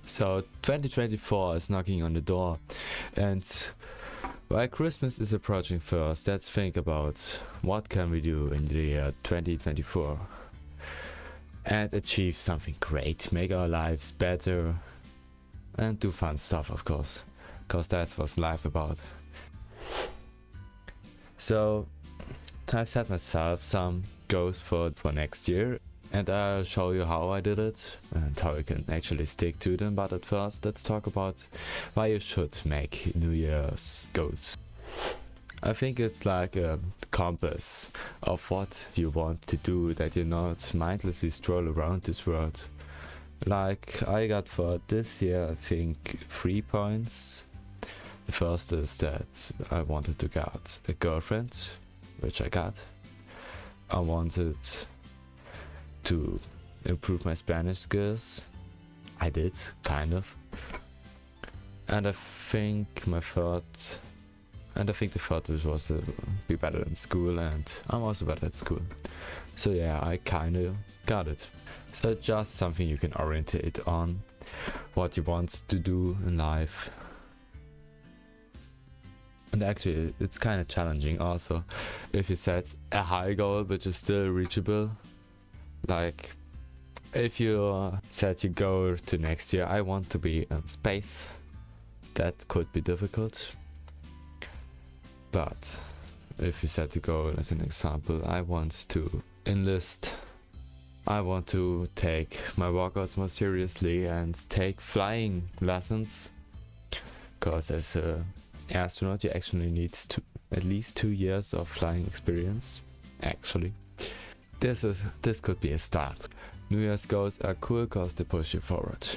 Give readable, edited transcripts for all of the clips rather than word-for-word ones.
So 2024 is knocking on the door, and while Christmas is approaching first, let's think about what can we do in the year 2024 and achieve something great, make our lives better and do fun stuff, of course, because that's what life about. So I've set myself some goals for next year, and I'll show you how I did it and how you can actually stick to them. But at first, let's talk about why you should make New Year's goals. I think it's like a compass of what you want to do, that you not mindlessly stroll around this world. Like I got for this year, I think 3 points. The first is that I wanted to get a girlfriend, which I got. I wanted to improve my Spanish skills. I did, kind of. And I think the third wish was to be better in school, and I'm also better at school. So yeah, I kinda got it. So just something you can orientate on, what you want to do in life. And actually, it's kind of challenging also, if you set a high goal which is still reachable. Like, if you set your goal to next year, I want to be in space, that could be difficult. But if you set the goal as an example, I want to enlist, I want to take my workouts more seriously and take flying lessons, because as an astronaut you actually need at least 2 years of flying experience, actually. This could be a start. New Year's goals are cool because they push you forward.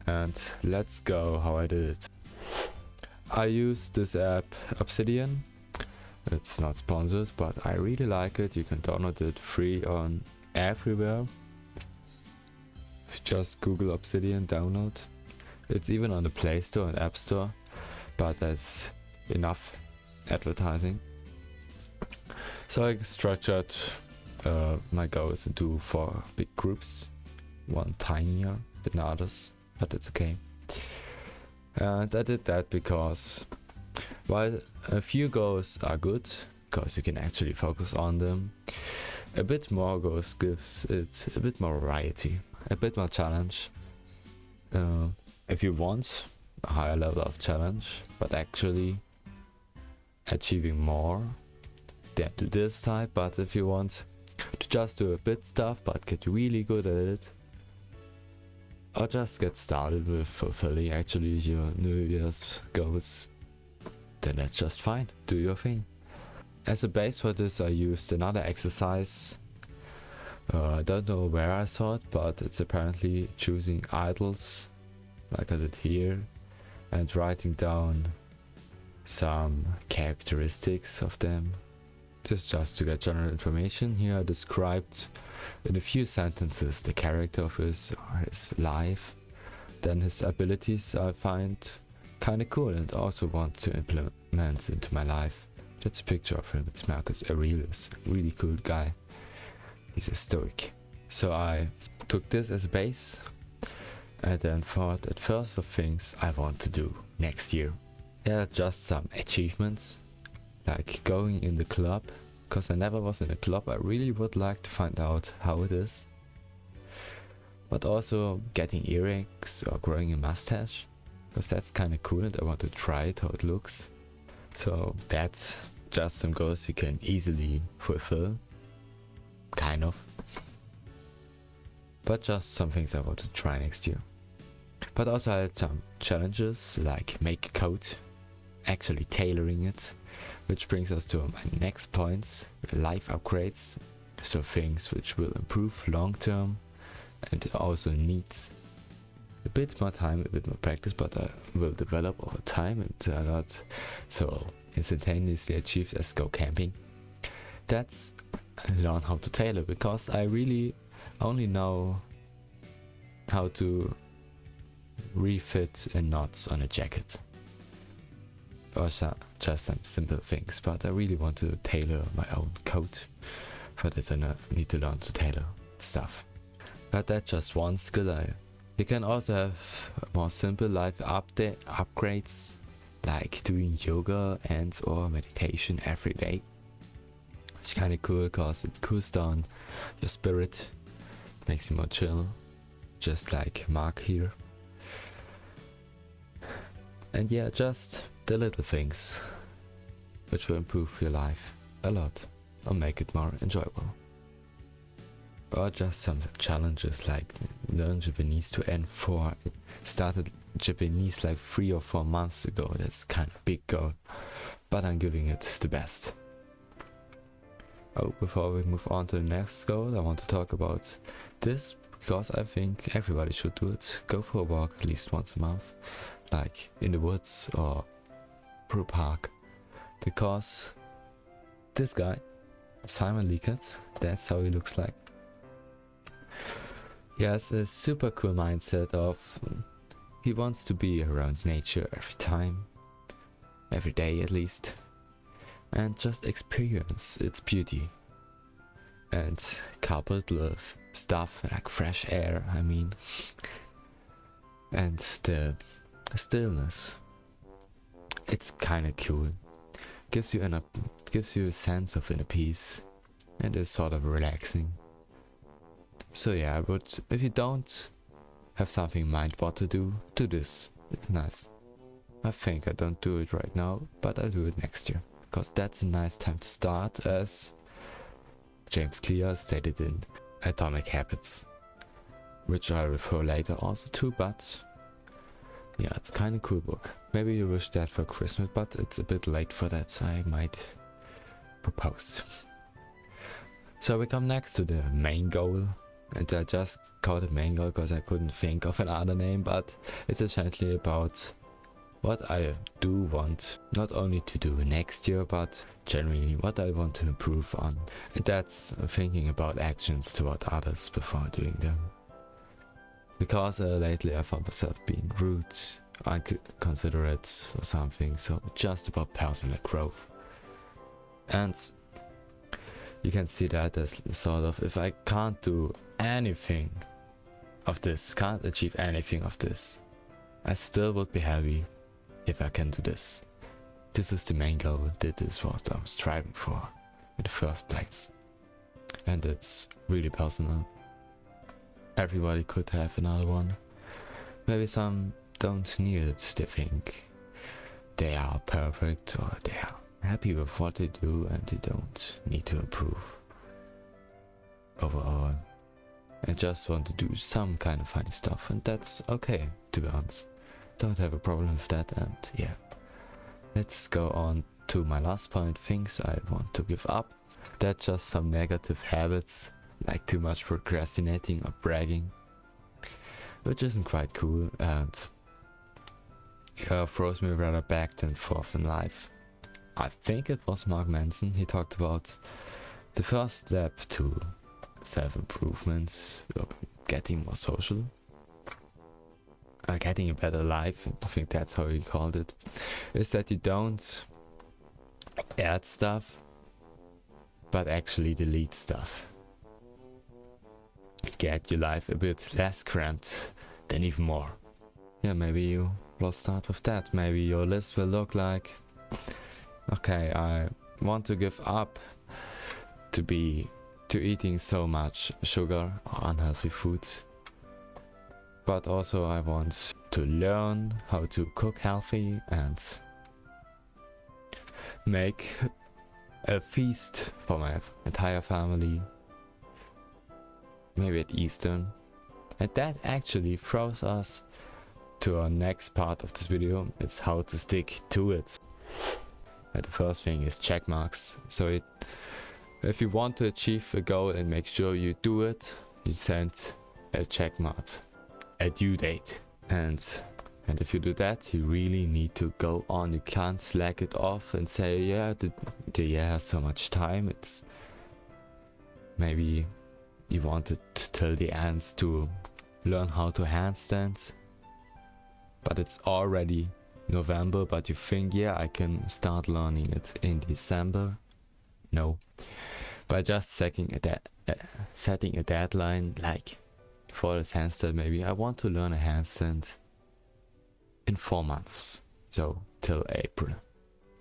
And let's go how I did it. I use this app Obsidian. It's not sponsored, but I really like it. You can download it free on everywhere. Just Google Obsidian, download. It's even on the Play Store and App Store, but that's enough advertising. So I structured my goals into 4 big groups, one tinier than others, but it's okay. And I did that because while a few goals are good, because you can actually focus on them, a bit more goals gives it a bit more variety, a bit more challenge. If you want a higher level of challenge, but actually achieving more, then do this type. But if you want to just do a bit stuff but get really good at it, or just get started with fulfilling actually your New Year's goals, then that's just fine, do your thing. As a base for this I used another exercise. I don't know where I saw it, but it's apparently choosing idols, like I did here, and writing down some characteristics of them. This just to get general information. Here I described in a few sentences the character of his life, then his abilities I find kinda cool and also want to implement into my life. That's a picture of him. It's Marcus Aurelius, really cool guy. He's a stoic. So I took this as a base and then thought at first of things I want to do next year. Yeah, just some achievements, like going in the club, because I never was in a club. I really would like to find out how it is. But also getting earrings or growing a mustache, because that's kind of cool and I want to try it, how it looks. So that's just some goals you can easily fulfill, kind of. But just some things I want to try next year. But also I had some challenges, like make a coat, actually tailoring it, which brings us to my next points, life upgrades. So things which will improve long term and also needs a bit more time, a bit more practice, but I will develop over time and are not so instantaneously achieved as go camping. That's learn how to tailor, because I really only know how to refit a knots on a jacket. Or just some simple things, but I really want to tailor my own coat. For this I need to learn to tailor stuff. But that's just one skill I You can also have more simple life upgrades, like doing yoga and or meditation every day. It's kind of cool because it cools down your spirit, makes you more chill, just like Mark here. And yeah, just the little things which will improve your life a lot or make it more enjoyable. Or just some challenges like learn Japanese to N4. I started Japanese like 3 or 4 months ago. That's kind of a big goal, but I'm giving it the best. Oh, before we move on to the next goal, I want to talk about this because I think everybody should do it. Go for a walk at least once a month, like in the woods or through a park. Because this guy, Simon Leakett, that's how he looks like. He has a super cool mindset of he wants to be around nature every time, every day at least, and just experience its beauty. And coupled with stuff like fresh air, I mean, and the stillness. It's kind of cool. Gives you a sense of inner peace and is sort of relaxing. So yeah, but if you don't have something in mind what to do this. It's nice. I think I don't do it right now, but I'll do it next year. Because that's a nice time to start, as James Clear stated in Atomic Habits. Which I'll refer later also to, but yeah, it's kind of cool book. Maybe you wish that for Christmas, but it's a bit late for that, so I might propose. So we come next to the main goal. And I just called it main goal because I couldn't think of another name, but it's essentially about what I do want not only to do next year, but generally what I want to improve on. And that's thinking about actions toward others before doing them. Because lately I found myself being rude, inconsiderate or something, so just about personal growth. And you can see that as sort of, if I can't do anything of this, can't achieve anything of this, I still would be happy if I can do this. This is the main goal, this is what I'm striving for in the first place. And it's really personal. Everybody could have another one. Maybe some don't need it, they think they are perfect or they are happy with what they do and they don't need to improve overall. I just want to do some kind of funny stuff, and that's okay, to be honest. Don't have a problem with that, and yeah. Let's go on to my last point, things I want to give up. That's just some negative habits, like too much procrastinating or bragging, which isn't quite cool, and throws me rather back than forth in life. I think it was Mark Manson, he talked about the first step to self-improvement, getting more social, getting a better life, I think that's how he called it, is that you don't add stuff, but actually delete stuff. Get your life a bit less cramped, then even more. Yeah, maybe you will start with that. Maybe your list will look like, okay, I want to give up to eating so much sugar or unhealthy food, but also I want to learn how to cook healthy and make a feast for my entire family, maybe at Easter. And that actually throws us to our next part of this video. It's how to stick to it. And the first thing is check marks. So if you want to achieve a goal and make sure you do it, you send a check mark, a due date. And if you do that, you really need to go on. You can't slack it off and say, yeah, the year has so much time. It's maybe you wanted till the end to learn how to handstand, but it's already November, but you think, yeah, I can start learning it in December. No, by just setting a deadline, like for this handstand, maybe I want to learn a handstand in 4 months, so till April.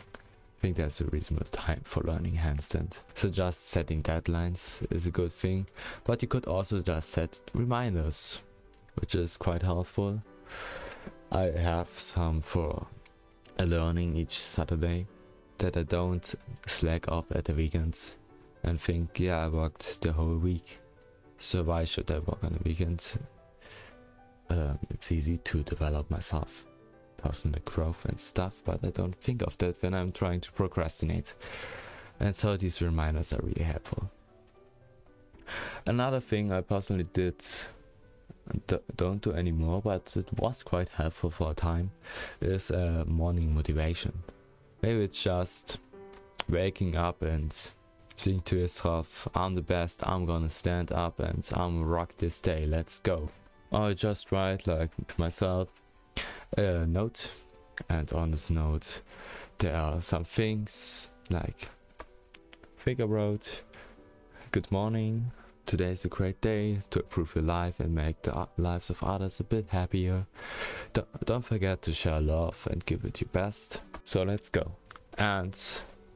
I think that's a reasonable time for learning handstand. So just setting deadlines is a good thing, but you could also just set reminders, which is quite helpful. I have some for a learning each Saturday, that I don't slack off at the weekends and think, yeah, I worked the whole week, so why should I work on the weekend? It's easy to develop myself, personal growth and stuff, but I don't think of that when I'm trying to procrastinate. And so these reminders are really helpful. Another thing I personally don't do anymore, but it was quite helpful for a time, is morning motivation. Maybe it's just waking up and speaking to yourself, I'm the best, I'm gonna stand up and I'm rock this day, let's go. Or just write like myself a note, and on this note there are some things like, I think I wrote, good morning, today is a great day to improve your life and make the lives of others a bit happier. Don't forget to share love and give it your best. So let's go. And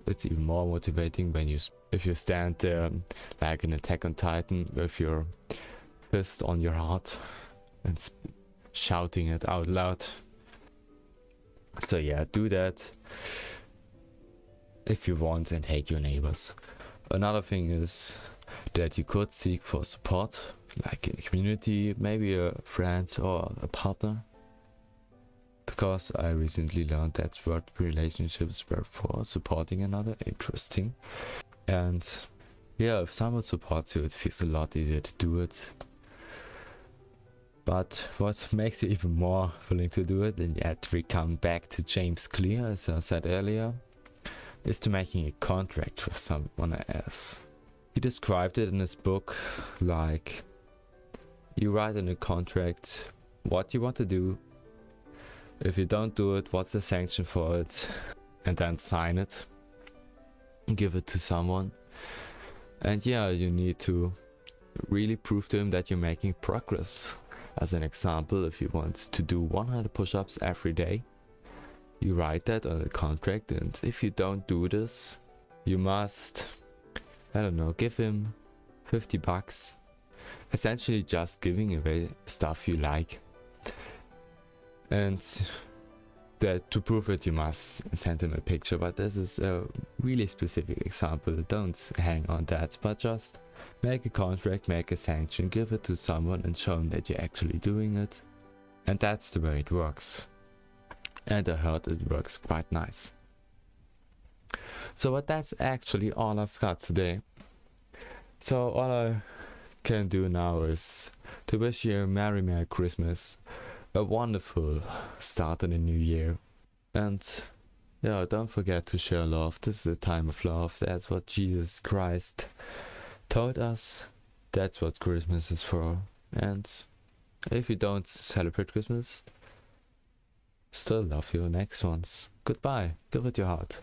it's even more motivating when if you stand there like an Attack on Titan with your fist on your heart and shouting it out loud. So yeah, do that if you want and hate your neighbors. Another thing is that you could seek for support, like in a community, maybe a friend or a partner. Because I recently learned that's what relationships were for, supporting another. Interesting. And yeah, if someone supports you, it feels a lot easier to do it. But what makes you even more willing to do it, and yet we come back to James Clear, as I said earlier, is to making a contract with someone else. He described it in his book like, you write in a contract what you want to do. If you don't do it, what's the sanction for it? And then sign it and give it to someone. And yeah, you need to really prove to him that you're making progress. As an example, if you want to do 100 push-ups every day, you write that on a contract, and if you don't do this, you must, I don't know, give him $50. Essentially just giving away stuff you like. And that to prove it, you must send him a picture, but this is a really specific example. Don't hang on that, but just make a contract, make a sanction, give it to someone and show him that you're actually doing it. And that's the way it works. And I heard it works quite nice. So but that's actually all I've got today. So all I can do now is to wish you a Merry Christmas, a wonderful start in the new year. And yeah, don't forget to share love. This is a time of love. That's what Jesus Christ told us. That's what Christmas is for. And if you don't celebrate Christmas, still love your next ones. Goodbye. Give it your heart.